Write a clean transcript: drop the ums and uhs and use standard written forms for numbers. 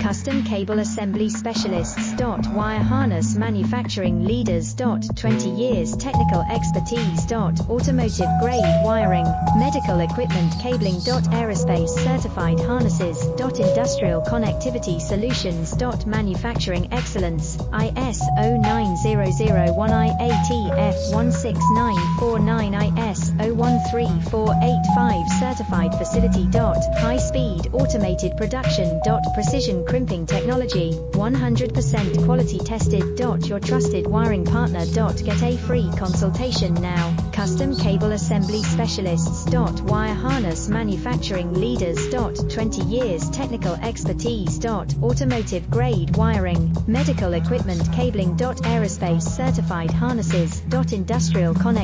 Custom Cable Assembly Specialists. Wire Harness Manufacturing Leaders. 20 years technical expertise. Automotive grade wiring, medical equipment cabling. Aerospace certified harnesses. Industrial connectivity solutions. Manufacturing excellence, ISO 9001 IATF 16949 ISO 13485 certified facility. High speed automated production. Precision crimping technology, 100% quality tested. Your trusted wiring partner. Get a free consultation now. Custom Cable Assembly Specialists. Wire Harness Manufacturing Leaders. 20 years technical expertise. Automotive grade wiring, medical equipment cabling. Aerospace certified harnesses. Industrial connectivity